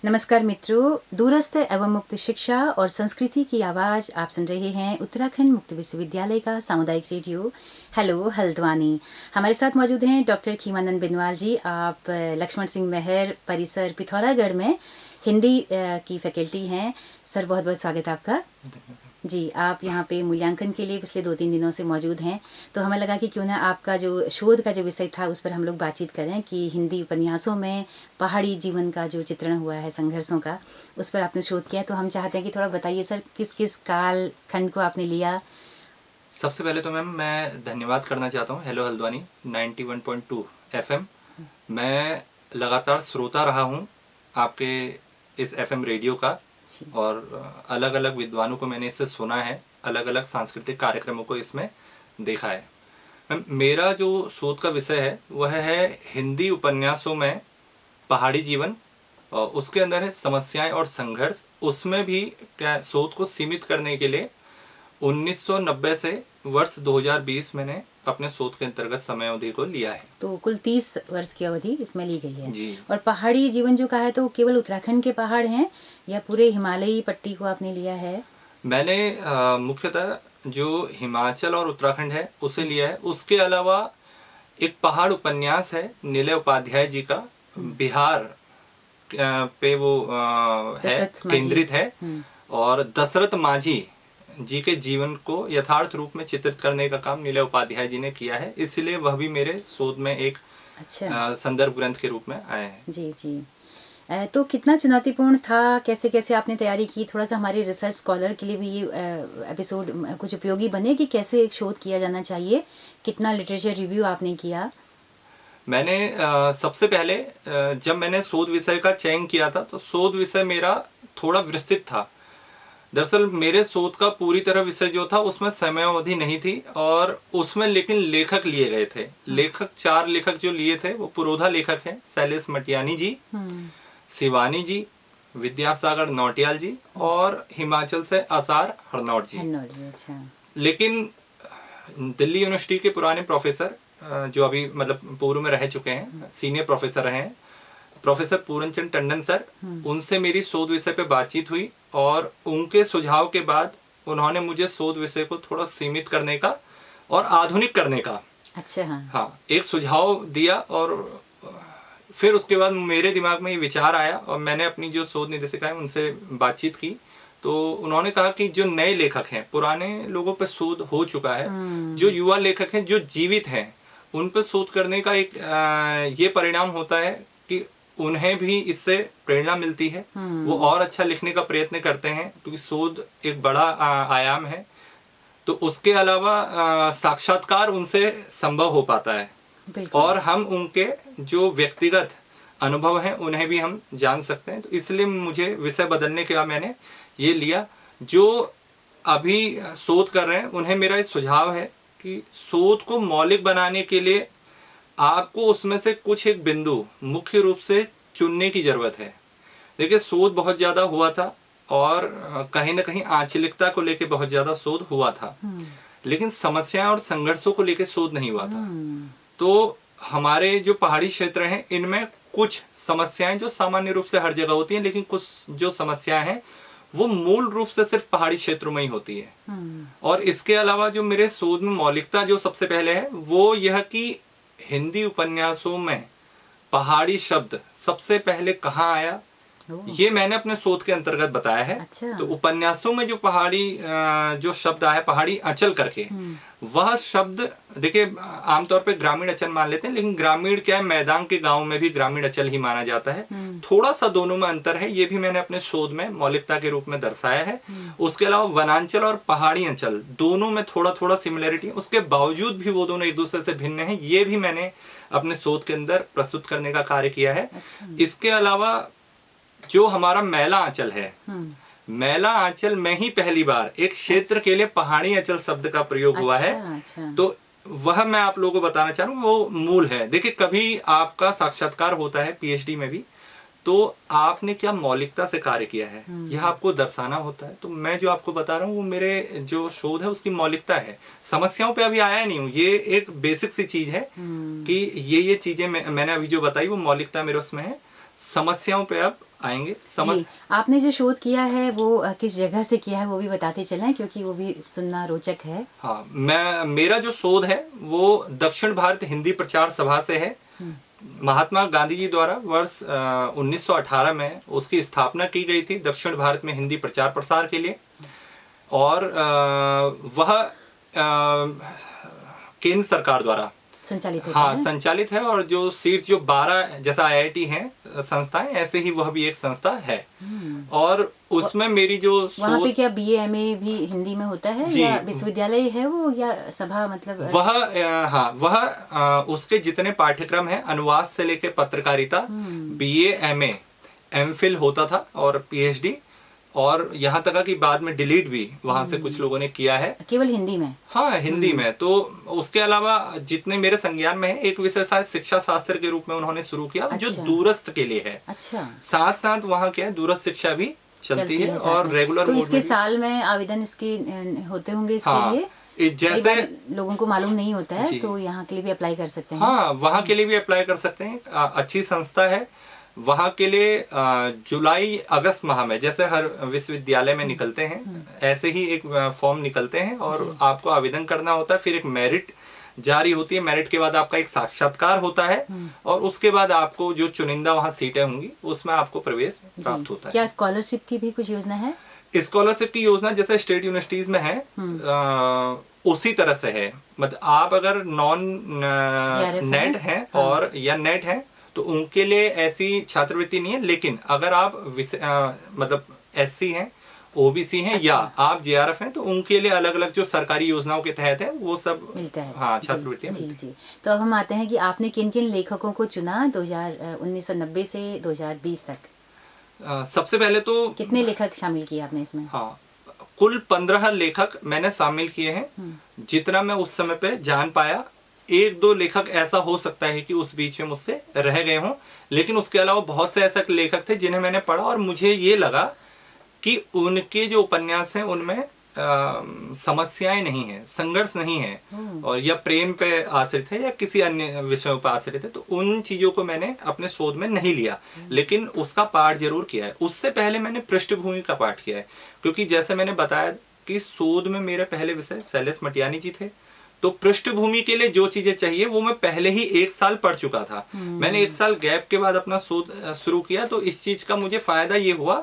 नमस्कार मित्रों, दूरस्थ एवं मुक्त शिक्षा और संस्कृति की आवाज़ आप सुन रहे हैं उत्तराखंड मुक्त विश्वविद्यालय का सामुदायिक रेडियो हेलो हल्द्वानी। हमारे साथ मौजूद हैं डॉक्टर खीमानंद बिनवाल जी। आप लक्ष्मण सिंह महर परिसर पिथौरागढ़ में हिंदी की फैकल्टी हैं। सर, बहुत बहुत स्वागत है आपका। जी, आप यहाँ पे मूल्यांकन के लिए पिछले 2-3 दिनों से मौजूद हैं, तो हमें लगा कि क्यों ना आपका जो शोध का जो विषय था उस पर हम लोग बातचीत करें कि हिंदी उपन्यासों में पहाड़ी जीवन का जो चित्रण हुआ है, संघर्षों का, उस पर आपने शोध किया। तो हम चाहते हैं कि थोड़ा बताइए सर, किस किस काल खंड को आपने लिया। सबसे पहले तो मैम मैं धन्यवाद करना चाहता हूँ हेलो हल्द्वानी 91.2 FM। मैं लगातार श्रोता रहा हूँ आपके इस FM रेडियो का, और अलग अलग विद्वानों को मैंने इससे सुना है, अलग अलग सांस्कृतिक कार्यक्रमों को इसमें देखा है। मैम, मेरा जो शोध का विषय है वह है हिंदी उपन्यासों में पहाड़ी जीवन, और उसके अंदर है समस्याएं और संघर्ष। उसमें भी क्या शोध को सीमित करने के लिए 1990 से वर्ष 2020 मैंने अपने शोध के अंतर्गत समय अवधि को लिया है। तो कुल 30 वर्ष की अवधि इसमें ली गई है जी। और पहाड़ी जीवन जो कहा है तो केवल उत्तराखंड के पहाड़ हैं या पूरे हिमालयी पट्टी को आपने लिया है? मैंने मुख्यतः जो हिमाचल और उत्तराखंड है उसे लिया है। उसके अलावा एक पहाड़ उपन्यास है निलय उपाध्याय जी का, बिहार पे वो है केंद्रित है, और दशरथ माझी जी के जीवन को यथार्थ रूप में चित्रित करने का काम निलय उपाध्याय जी ने किया है, इसलिए वह भी मेरे शोध में एक संदर्भ ग्रंथ के रूप में आए हैं। जी जी। तो कितना चुनौतीपूर्ण था, कैसे कैसे आपने तैयारी की? थोड़ा सा हमारे रिसर्च स्कॉलर के लिए भी ये एपिसोड कुछ उपयोगी बने कि कैसे एक शोध किया जाना चाहिए। कितना लिटरेचर रिव्यू आपने किया? मैंने सबसे पहले जब मैंने शोध विषय का चयन किया था तो शोध विषय मेरा थोड़ा विस्तृत था। दरअसल मेरे शोध का पूरी तरह विषय जो था उसमें समयावधि नहीं थी, और उसमें लेकिन लेखक लिए गए थे। लेखक 4 लेखक जो लिए थे वो पुरोधा लेखक हैं, शैलेश मटियानी जी, शिवानी जी, विद्यासागर नौटियाल जी, और हिमाचल से आसार हरनौट जी। अच्छा। लेकिन दिल्ली यूनिवर्सिटी के पुराने प्रोफेसर जो अभी मतलब पूर्व में रह चुके हैं, सीनियर प्रोफेसर रहे हैं, प्रोफेसर पूरनचंद टंडन सर, उनसे मेरी शोध विषय पे बातचीत हुई, और उनके सुझाव के बाद उन्होंने मुझे शोध विषय को थोड़ा सीमित करने का और आधुनिक करने का अच्छा हाँ एक सुझाव दिया। और फिर उसके बाद मेरे दिमाग में ये विचार आया और मैंने अपनी जो शोध निदेशिका है उनसे बातचीत की, तो उन्होंने कहा कि जो नए लेखक हैं, पुराने लोगों पर शोध हो चुका है, जो युवा लेखक हैं जो जीवित हैं उन पर शोध करने का एक ये परिणाम होता है कि उन्हें भी इससे प्रेरणा मिलती है, वो और अच्छा लिखने का प्रयत्न करते हैं, क्योंकि शोध एक बड़ा आयाम है। तो उसके अलावा साक्षात्कार उनसे संभव हो पाता है, और हम उनके जो व्यक्तिगत अनुभव हैं उन्हें भी हम जान सकते हैं। तो इसलिए मुझे विषय बदलने के बाद मैंने ये लिया। जो अभी शोध कर रहे हैं उन्हें मेरा एक सुझाव है कि शोध को मौलिक बनाने के लिए आपको उसमें से कुछ एक बिंदु मुख्य रूप से चुनने की जरूरत है। देखिए, शोध बहुत ज्यादा हुआ था और कहीं ना कहीं आंचलिकता को लेकर बहुत ज्यादा शोध हुआ था, लेकिन समस्याएं और संघर्षों को लेकर शोध नहीं हुआ था। तो हमारे जो पहाड़ी क्षेत्र हैं इनमें कुछ समस्याएं जो सामान्य रूप से हर जगह होती हैं, लेकिन कुछ जो समस्याएं हैं वो मूल रूप से सिर्फ पहाड़ी क्षेत्रों में ही होती है। और इसके अलावा जो मेरे शोध में मौलिकता जो सबसे पहले है वो यह कि हिंदी उपन्यासों में पहाड़ी शब्द सबसे पहले कहाँ आया, ये मैंने अपने शोध के अंतर्गत बताया है। अच्छा। तो उपन्यासों में जो पहाड़ी जो शब्द आया पहाड़ी अंचल करके, वह शब्द देखिए आमतौर पे ग्रामीण अंचल मान लेते हैं, लेकिन ग्रामीण क्या है, मैदान के गांव में भी ग्रामीण अंचल ही माना जाता है। थोड़ा सा दोनों में अंतर है, ये भी मैंने अपने शोध में मौलिकता के रूप में दर्शाया है। उसके अलावा वनांचल और पहाड़ी अंचल दोनों में थोड़ा थोड़ा सिमिलरिटी, उसके बावजूद भी वो दोनों एक दूसरे से भिन्न है, ये भी मैंने अपने शोध के अंदर प्रस्तुत करने का कार्य किया है। इसके अलावा जो हमारा मैला आंचल है, मैला आंचल में ही पहली बार एक क्षेत्र के लिए पहाड़ी आंचल शब्द का प्रयोग हुआ है। तो वह मैं आप लोगों को बताना चाह रहा हूँ, वो मूल है। देखिए, कभी आपका साक्षात्कार होता है पीएचडी में भी, तो आपने क्या मौलिकता से कार्य किया है यह आपको दर्शाना होता है। तो मैं जो आपको बता रहा हूँ वो मेरे जो शोध है उसकी मौलिकता है, समस्याओं पे अभी आया नहीं हूँ। ये एक बेसिक सी चीज है कि ये चीजें मैंने अभी जो बताई वो मौलिकता मेरे उसमें है, समस्याओं पे अब आएंगे समझ। जी, आपने जो शोध किया है वो किस जगह से किया है वो भी बताते चलें, क्योंकि वो भी सुनना रोचक है। हाँ, मेरा जो शोध है वो दक्षिण भारत हिंदी प्रचार सभा से है। महात्मा गांधी जी द्वारा वर्ष 1918 में उसकी स्थापना की गई थी दक्षिण भारत में हिंदी प्रचार प्रसार के लिए। और वह केंद्र सरकार द्वारा संचालित होता हाँ है। संचालित है। और जो सीट्स जो 12 जैसा आईआईटी हैं संस्थाएं, ऐसे ही वह भी एक संस्था है। और उसमें मेरी जो वहाँ पे क्या बीए एमए भी हिंदी में होता है जी, या विश्वविद्यालय है वो या सभा, मतलब वह उसके जितने पाठ्यक्रम हैं अनुवाद से लेके पत्रकारिता, बीए एमए एमफिल होता था और पीएचडी, और यहाँ तक कि बाद में डिलीट भी वहां से कुछ लोगों ने किया है केवल हिंदी में। हाँ हिंदी में। तो उसके अलावा जितने मेरे संज्ञान में है, एक विषय शायद शिक्षा शास्त्र के रूप में उन्होंने शुरू किया। अच्छा। जो दूरस्थ के लिए है। अच्छा। साथ साथ वहाँ क्या है, दूरस्थ शिक्षा भी चलती है और रेगुलर तो मोड इसके में भी। साल में आवेदन इसके होते होंगे इसके हाँ, लिए। जैसे लोगों को मालूम नहीं होता है जी। तो यहाँ के लिए भी अप्लाई कर सकते हैं। हाँ, वहाँ के लिए भी अप्लाई कर सकते हैं। अच्छी संस्था है। वहाँ के लिए जुलाई अगस्त माह में जैसे हर विश्वविद्यालय में निकलते हैं, ऐसे ही एक फॉर्म निकलते हैं और आपको आवेदन करना होता है। फिर एक मेरिट जारी होती है। मेरिट के बाद आपका एक साक्षात्कार होता है और उसके बाद आपको जो चुनिंदा वहाँ सीटें होंगी उसमें आपको प्रवेश प्राप्त होता है। क्या स्कॉलरशिप की भी कुछ योजना है? स्कॉलरशिप की योजना जैसे स्टेट यूनिवर्सिटीज में है उसी तरह से है। मतलब आप अगर नॉन नेट हैं और या नेट हैं तो उनके लिए ऐसी छात्रवृत्ति नहीं है। लेकिन अगर आप मतलब एससी हैं, ओबीसी हैं, या आप जेआरएफ हैं तो उनके लिए अलग अलग जो सरकारी योजनाओं के तहत है वो सब मिलता है। हाँ, छात्रवृत्तियां जी, मिलती हैं। जी। तो अब हम आते हैं कि आपने किन किन लेखकों को चुना 1990 से 2020 तक? सबसे पहले तो कितने लेखक शामिल किए आपने इसमें? हाँ, कुल 15 लेखक मैंने शामिल किए हैं, जितना मैं उस समय पे जान पाया। एक दो लेखक ऐसा हो सकता है कि उस बीच में मुझसे रह गए हों, लेकिन उसके अलावा बहुत से ऐसे लेखक थे जिन्हें मैंने पढ़ा और मुझे ये लगा कि उनके जो उपन्यास हैं उनमें समस्याएं नहीं है, संघर्ष नहीं है, और या प्रेम पे आश्रित है या किसी अन्य विषयों पर आश्रित है। तो उन चीजों को मैंने अपने शोध में नहीं लिया, लेकिन उसका पाठ जरूर किया है। उससे पहले मैंने पृष्ठभूमि का पाठ किया है, क्योंकि जैसे मैंने बताया कि शोध में मेरे पहले विषय शैलेश मटियानी जी थे। तो पृष्ठभूमि के लिए जो चीजें चाहिए वो मैं पहले ही 1 साल पढ़ चुका था। मैंने 1 साल गैप के बाद अपना शोध शुरू किया। तो इस चीज का मुझे फायदा ये हुआ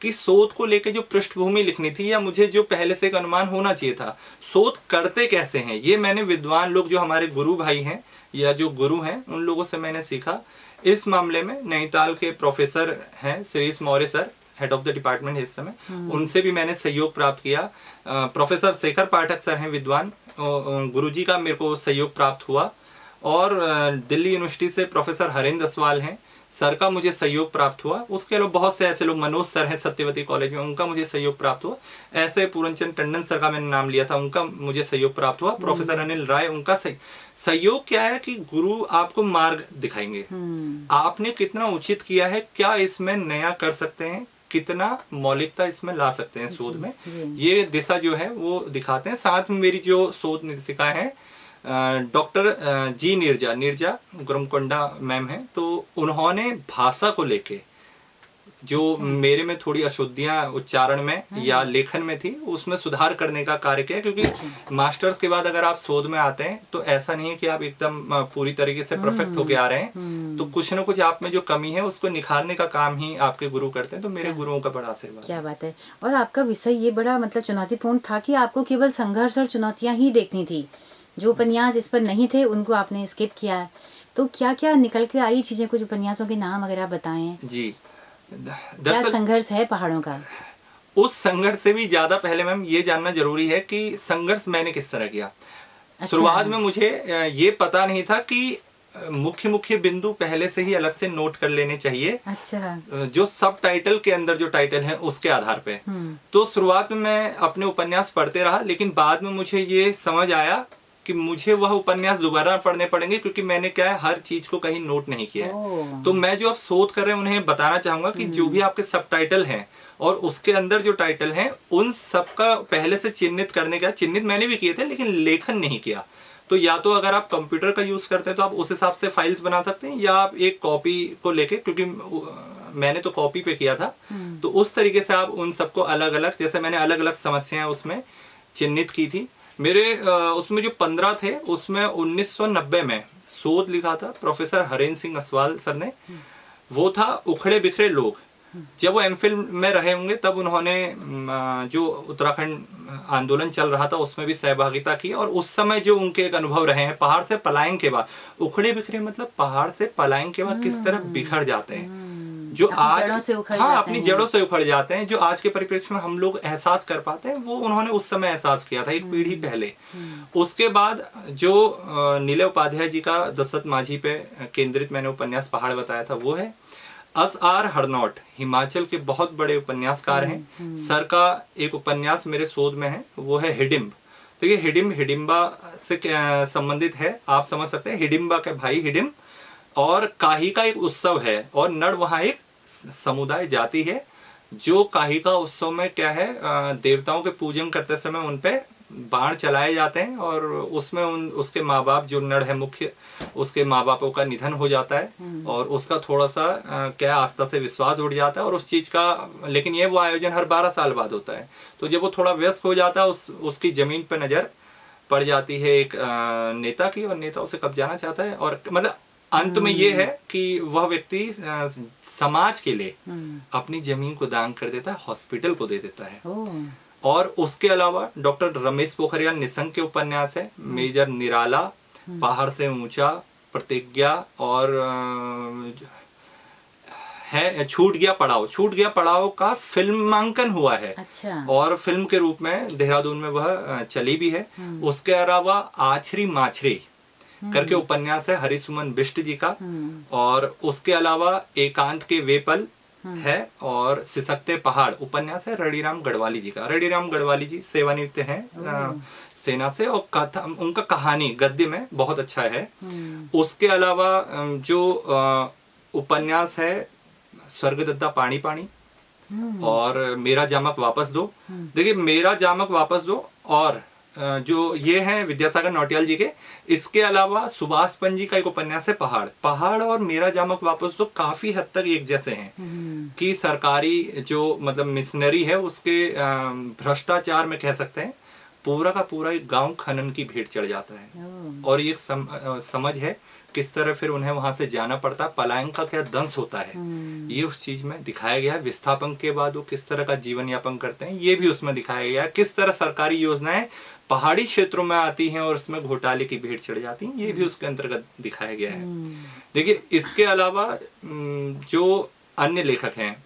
कि शोध को लेके जो पृष्ठभूमि लिखनी थी, या मुझे जो पहले से एक अनुमान होना चाहिए था शोध करते कैसे हैं, ये मैंने विद्वान लोग जो हमारे गुरु भाई हैं या जो गुरु हैं उन लोगों से मैंने सीखा। इस मामले में नैनीताल के प्रोफेसर हैं Shrish Maurya sir, head of the department है इस समय, उनसे भी मैंने सहयोग प्राप्त किया। प्रोफेसर शेखर पाठक सर हैं विद्वान, गुरुजी का मेरे को सहयोग प्राप्त हुआ। और दिल्ली यूनिवर्सिटी से प्रोफेसर हरेंद्र असवाल हैं, सर का मुझे सहयोग प्राप्त हुआ। उसके अलावा बहुत से ऐसे लोग, मनोज सर हैं सत्यवती कॉलेज में, उनका मुझे सहयोग प्राप्त हुआ। ऐसे पूरनचंद टंडन सर का मैंने नाम लिया था, उनका मुझे सहयोग प्राप्त हुआ। प्रोफेसर अनिल राय, उनका सहयोग क्या है कि गुरु आपको मार्ग दिखाएंगे, आपने कितना उचित किया है, क्या इसमें नया कर सकते हैं, कितना मौलिकता इसमें ला सकते हैं शोध में, ये दिशा जो है वो दिखाते हैं। साथ में मेरी जो शोध निर्देशिका है डॉक्टर जी नीरजा गुरमकोंडा मैम है, तो उन्होंने भाषा को लेके जो मेरे में थोड़ी अशुद्धियां उच्चारण में या लेखन में थी उसमें सुधार करने का कार्य किया। क्योंकि मास्टर्स के बाद अगर आप शोध में आते हैं तो ऐसा नहीं है कि आप एकदम पूरी तरीके से परफेक्ट होके आ रहे हैं, तो कुछ ना कुछ आप में जो कमी है उसको निखारने का काम ही आपके गुरु करते हैं। तो मेरे गुरुओं का बड़ा आशीर्वाद। क्या बात है। और आपका विषय ये बड़ा मतलब चुनौतीपूर्ण था कि आपको केवल संघर्ष और चुनौतियां ही देखनी थी, जो उपन्यास इस पर नहीं थे उनको आपने स्किप किया। तो क्या क्या निकल के आई चीजें, कुछ उपन्यासों के नाम अगर आप बताएं। जी, क्या संघर्ष है पहाड़ों का? उस संघर्ष से भी ज्यादा पहले मैम ये जानना जरूरी है कि संघर्ष मैंने किस तरह किया। शुरुआत में मुझे ये पता नहीं था कि मुख्य बिंदु पहले से ही अलग से नोट कर लेने चाहिए। अच्छा। जो सब टाइटल के अंदर जो टाइटल है उसके आधार पे। तो शुरुआत में मैं अपने उपन्यास पढ़ते रहा, लेकिन बाद में मुझे ये समझ आया कि मुझे वह उपन्यास दोबारा पढ़ने पड़ेंगे, क्योंकि मैंने क्या है हर चीज को कहीं नोट नहीं किया है। तो मैं जो आप शोध कर रहे हैं उन्हें बताना चाहूंगा कि जो भी आपके सब टाइटल हैं और उसके अंदर जो टाइटल हैं उन सबका पहले से चिन्हित करने का, चिन्हित मैंने भी किए थे लेकिन लेखन नहीं किया। तो या तो अगर आप कंप्यूटर का यूज करते हैं तो आप उस हिसाब से फाइल्स बना सकते हैं, या आप एक कॉपी को लेके, क्योंकि मैंने तो कॉपी पे किया था, तो उस तरीके से आप उन सबको अलग अलग, जैसे मैंने अलग अलग समस्याएं उसमें चिन्हित की थी। मेरे उसमें जो 15 थे उसमें 1990 में शोध लिखा था प्रोफेसर हरेंद्र सिंह असवाल सर ने, वो था उखड़े बिखरे लोग। जब वो एमफिल में रहे होंगे तब उन्होंने जो उत्तराखंड आंदोलन चल रहा था उसमें भी सहभागिता की, और उस समय जो उनके एक अनुभव रहे हैं पहाड़ से पलायन के बाद, उखड़े बिखरे मतलब पहाड़ से पलायन के बाद किस तरह बिखर जाते हैं, जो आज जड़ों से उखड़ हाँ जाते अपनी हैं। जड़ों से उखड़ जाते हैं, जो आज के परिप्रेक्ष्य में हम लोग एहसास कर पाते हैं वो उन्होंने उस समय एहसास किया था, एक पीढ़ी पहले। उसके बाद जो नीले उपाध्याय जी का दशरथ माझी पे केंद्रित मैंने उपन्यास पहाड़ बताया था वो है। S.R. हरनौट हिमाचल के बहुत बड़े उपन्यासकार हैं, सर का एक उपन्यास मेरे शोध में है वो है हिडिंब। देखिए हिडिंब हिडिंबा से संबंधित है, आप समझ सकते हैं, हिडिंबा के भाई हिडिंब, और काही का एक उत्सव है और नड़ वहाँ एक समुदाय जाति है जो काही का उत्सव में क्या है, देवताओं के पूजन करते समय उन पे बाण चलाए जाते हैं, और उसमें उसके माँ बाप जो नड़ है मुख्य, उसके माँ बापों का निधन हो जाता है और उसका थोड़ा सा क्या आस्था से विश्वास उठ जाता है, और उस चीज का, लेकिन ये वो आयोजन हर 12 साल बाद होता है। तो जब वो थोड़ा व्यस्त हो जाता है उसकी जमीन पर नजर पड़ जाती है एक नेता की, और नेता उसे कब्जाना चाहता है, और मतलब अंत में ये है कि वह व्यक्ति समाज के लिए अपनी जमीन को दान कर देता है, हॉस्पिटल को दे देता है। और उसके अलावा डॉक्टर रमेश पोखरियाल निशंक के उपन्यास है मेजर निराला, पहाड़ से ऊंचा, प्रतिज्ञा, और है छूट गया पड़ाव का फिल्मांकन हुआ है। अच्छा। और फिल्म के रूप में देहरादून में वह चली भी है। उसके अलावा आछरी माछरी करके उपन्यास है हरिसुमन बिष्ट जी का, और उसके अलावा एकांत के वे पल है, और सिसकते पहाड़ उपन्यास है रड़ीराम गढ़वाली जी का। रड़ीराम गढ़वाली जी सेवानिवृत्त हैं सेना से, और कथा उनका कहानी गद्य में बहुत अच्छा है। उसके अलावा जो उपन्यास है स्वर्गदत्ता पानी पानी और मेरा जामक वापस दो। देखिए मेरा जामक वापस दो और जो ये हैं विद्यासागर नौटियाल जी के, इसके अलावा सुभाष पंत जी का एक उपन्यास है पहाड़ और मेरा जामक वापस दो काफी हद तक एक जैसे हैं कि सरकारी जो मतलब मिशनरी है उसके भ्रष्टाचार में कह सकते हैं पूरा का पूरा एक गांव खनन की भेंट चढ़ जाता है, और ये समझ है किस तरह फिर उन्हें वहां से जाना पड़ता है, पलायन का क्या दंश होता है ये उस चीज में दिखाया गया है। विस्थापन के बाद वो किस तरह का जीवन यापन करते हैं ये भी उसमें दिखाया गया है। किस तरह सरकारी योजनाएं पहाड़ी क्षेत्रों में आती हैं और उसमें घोटाले की भेंट चढ़ जाती हैं ये भी उसके अंतर्गत दिखाया गया है। देखिए इसके अलावा जो अन्य लेखक हैं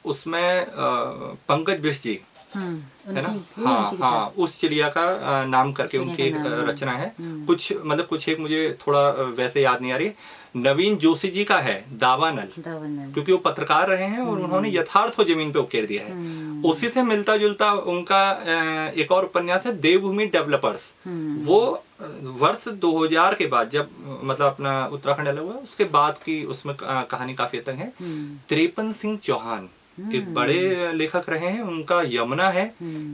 उसमें पंकज बिष्ट जी है ना, हाँ उस चिड़िया का नाम करके उनकी एक रचना है। कुछ एक मुझे थोड़ा वैसे याद नहीं आ रही। नवीन जोशी जी का है दावानल, क्योंकि वो पत्रकार रहे हैं और उन्होंने यथार्थ को जमीन पे उकेर दिया है। उसी से मिलता जुलता उनका एक और उपन्यास है देवभूमि डेवलपर्स। वो वर्ष 2000 के बाद जब मतलब अपना उत्तराखंड अलग हुआ उसके बाद की उसमें कहानी काफी हद तक है। त्रिपन सिंह चौहान एक बड़े लेखक रहे हैं, उनका यमुना है,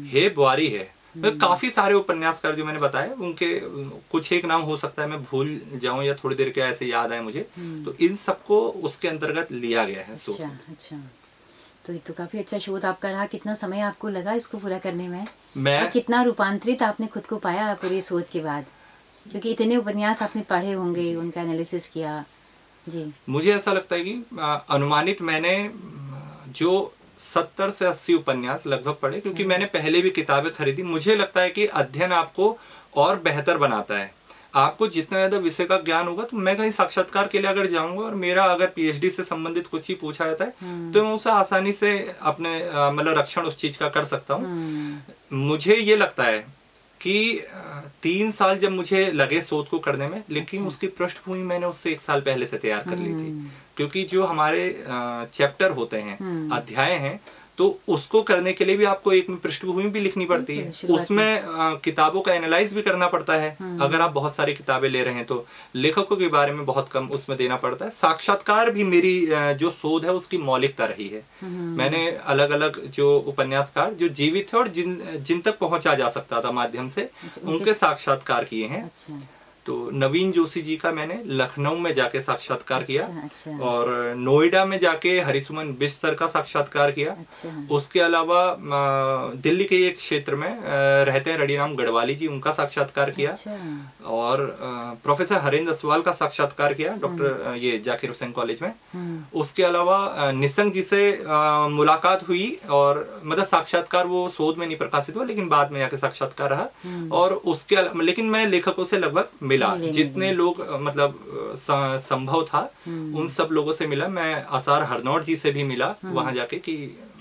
हे बुआरी है। काफी सारे उपन्यासकार जो मैंने बताए उनके कुछ एक नाम हो सकता है मैं भूल जाऊं या थोड़ी देर के ऐसे याद आए मुझे, तो इन सबको उसके अंतर्गत लिया गया है। अच्छा तो ये तो काफी अच्छा शोध आपका रहा। कितना समय आपको लगा इसको पूरा करने में? मैं कितना रूपांतरित आपने खुद को पाया पूरे शोध के बाद, क्योंकि इतने उपन्यास आपने पढ़े होंगे, उनका एनालिसिस किया जी। मुझे ऐसा लगता है कि अनुमानित मैंने जो 70 से 80 उपन्यास लगभग पढ़े, क्योंकि मैंने पहले भी किताबें खरीदी। मुझे लगता है कि अध्ययन आपको और बेहतर बनाता है। आपको जितना ज्यादा विषय का ज्ञान होगा, तो मैं कहीं साक्षात्कार के लिए अगर जाऊंगा और मेरा अगर पीएचडी से संबंधित कुछ ही पूछा जाता है तो मैं उसे आसानी से अपने मतलब रक्षण उस चीज का कर सकता हूँ। मुझे ये लगता है कि 3 साल जब मुझे लगे शोध को करने में, लेकिन उसकी पृष्ठभूमि मैंने उससे 1 साल पहले से तैयार कर ली थी, क्योंकि जो हमारे चैप्टर होते हैं अध्याय हैं, तो उसको करने के लिए भी आपको एक पृष्ठभूमि भी लिखनी पड़ती है। उसमें किताबों का एनालाइज भी करना पड़ता है। अगर आप बहुत सारी किताबें ले रहे हैं तो लेखकों के बारे में बहुत कम उसमें देना पड़ता है। साक्षात्कार भी मेरी जो शोध है उसकी मौलिकता रही है। मैंने अलग अलग जो उपन्यासकार जो जीवित थे और जिन तक पहुंचा जा सकता था माध्यम से, उनके साक्षात्कार किए हैं। तो नवीन जोशी जी का मैंने लखनऊ में जाके साक्षात्कार किया अच्छा। और नोएडा में जाके हरिसुमन बिष्ट सर का साक्षात्कार किया। अच्छा। उसके अलावा दिल्ली के एक क्षेत्र में रहते हैं रड़ीराम गढ़वाली जी, उनका साक्षात्कार किया। अच्छा। और प्रोफेसर हरेंद्र असवाल का साक्षात्कार किया डॉक्टर ये जाकिर हुसैन कॉलेज में। उसके अलावा निशंक जी से मुलाकात हुई और मतलब साक्षात्कार वो शोध में नहीं प्रकाशित हुआ लेकिन बाद में जाके साक्षात्कार रहा। और उसके लेकिन मैं लेखकों से लगभग मिला, जितने लोग मतलब संभव था उन सब लोगों से मिला। मैं आसार हरनौट जी से भी मिला वहां जाके कि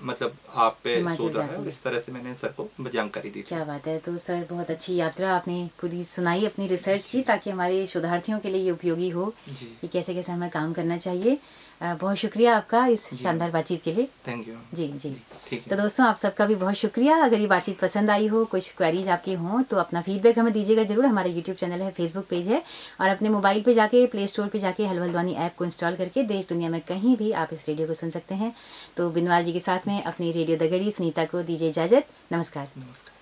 मतलब आप पे शोध रहा है, इस तरह से मैंने सर को जानकारी दी थी। क्या बात है। तो सर बहुत अच्छी यात्रा आपने पूरी सुनाई, अपनी रिसर्च की, ताकि हमारे शोधार्थियों के लिए ये उपयोगी हो कि कैसे कैसे हमें काम करना चाहिए। बहुत शुक्रिया आपका इस शानदार बातचीत के लिए। Thank you. जी जी। ठीक है। तो दोस्तों आप सबका भी बहुत शुक्रिया। अगर ये बातचीत पसंद आई हो, कुछ क्वेरीज आपकी हों तो अपना फीडबैक हमें दीजिएगा जरूर। हमारा यूट्यूब चैनल है, फेसबुक पेज है और अपने मोबाइल पे जाके प्ले स्टोर पे जाके हल हल्द्वानी ऐप को इंस्टॉल करके देश दुनिया में कहीं भी आप इस रेडियो को सुन सकते हैं। तो बिनवाल जी के साथ में अपनी रेडियो दगड़ी सुनीता को दीजिए इजाज़त। नमस्कार। नमस्कार।